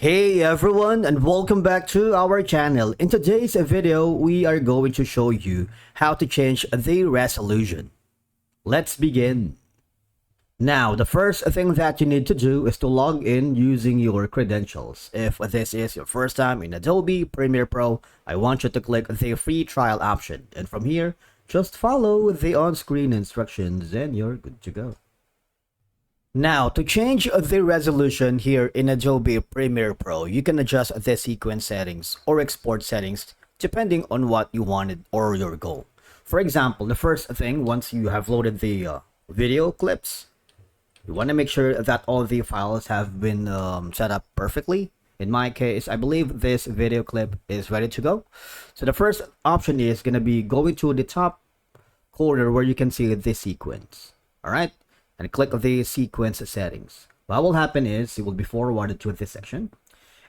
Hey everyone, and welcome back to our channel. In today's video, we are going to show you how to change the resolution. Let's begin. Now, the first thing that you need to do is to log in using your credentials. If this is your first time in Adobe Premiere Pro, I want you to click the free trial option. And from here, just follow the on-screen instructions and you're good to go. Now, to change the resolution here in Adobe Premiere Pro, you can adjust the sequence settings or export settings depending on what you wanted or your goal. For example, the first thing, once you have loaded the video clips, you want to make sure that all the files have been set up perfectly. In my case, I believe this video clip is ready to go. So the first option is going to be going to the top corner where you can see the sequence. All right. And click the sequence settings. What will happen is it will be forwarded to this section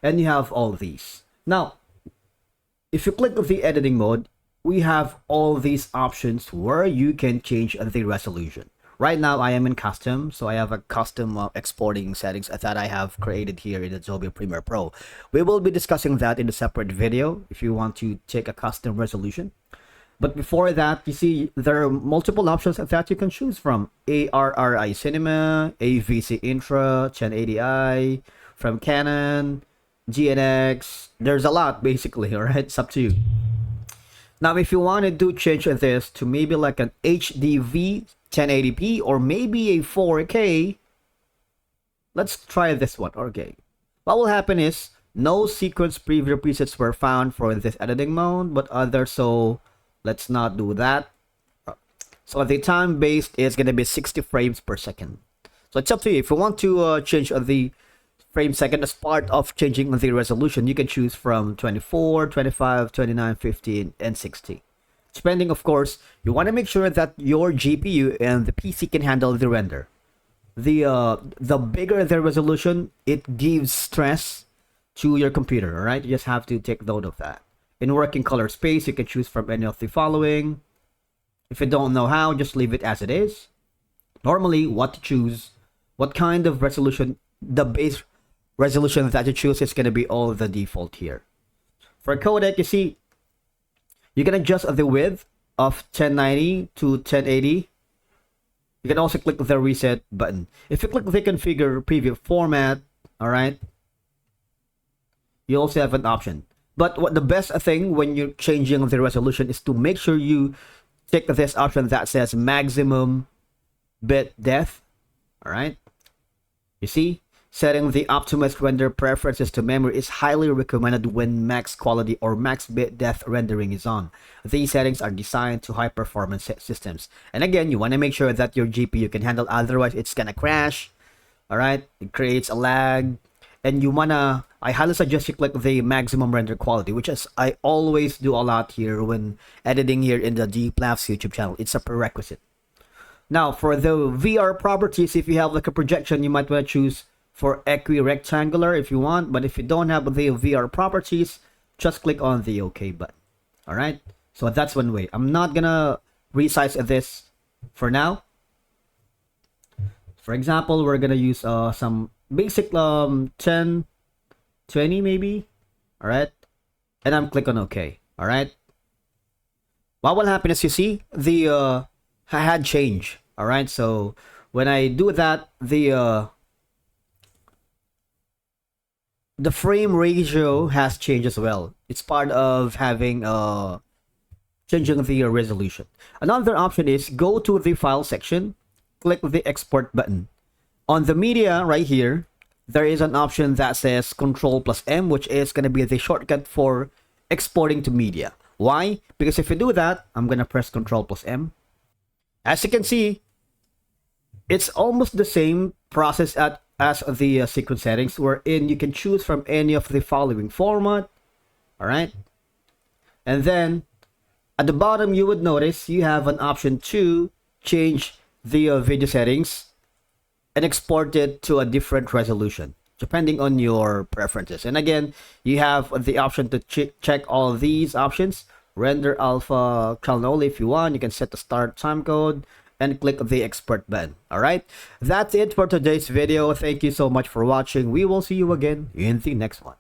and you have all these. Now, if you click the editing mode, we have all these options where you can change the resolution. Right now, I am in custom, so I have a custom exporting settings that I have created here in Adobe Premiere Pro. We will be discussing that in a separate video if you want to take a custom resolution. But before that, you see there are multiple options that you can choose from. ARRI Cinema, AVC Intra, 1080i, from Canon, GNX. There's a lot basically, alright? It's up to you. Now, if you wanted to change this to maybe like an HDV 1080p or maybe a 4K, let's try this one. Okay. What will happen is no sequence preview presets were found for this editing mode, but others, so let's not do that. So the time based is going to be 60 frames per second. So it's up to you. If you want to change the frame second as part of changing the resolution, you can choose from 24, 25, 29, 15, and 60. Depending, of course, you want to make sure that your GPU and the PC can handle the render. The bigger the resolution, it gives stress to your computer, all right? You just have to take note of that. In working color space, you can choose from any of the following. If you don't know how, just leave it as it is. Normally, what to choose, what kind of resolution, the base resolution that you choose is going to be all the default here. For codec, you see, you can adjust the width of 1090 to 1080. You can also click the reset button. If you click the configure preview format, all right, you also have an option. But what the best thing when you're changing the resolution is to make sure you take this option that says maximum bit depth. All right. You see, setting the optimized render preferences to memory is highly recommended when max quality or max bit depth rendering is on. These settings are designed to high performance systems. And again, you want to make sure that your GPU can handle, otherwise it's gonna crash. All right. It creates a lag. And you wanna, I highly suggest you click the maximum render quality, which is I always do a lot here when editing here in the Dplafs YouTube channel. It's a prerequisite. Now, for the VR properties, if you have like a projection, you might want to choose for equi-rectangular if you want. But if you don't have the VR properties, just click on the OK button. All right. So that's one way. I'm not gonna resize this for now. For example, we're gonna use some basic 10 20 maybe. All right, and I'm click on OK. All right, what will happen is you see the had change. All right, so when I do that, the frame ratio has changed as well. It's part of having changing the resolution. Another option is go to the file section, click the export button. On the media right here, there is an option that says Ctrl+M, which is going to be the shortcut for exporting to media. Why? Because if you do that, I'm going to press Ctrl+M. As you can see, it's almost the same process as the sequence settings, wherein you can choose from any of the following format. All right. And then at the bottom, you would notice you have an option to change the video settings and export it to a different resolution depending on your preferences. And again, you have the option to check all these options. Render alpha channel only if you want. You can set the start time code and click the export button. Alright, that's it for today's video. Thank you so much for watching. We will see you again in the next one.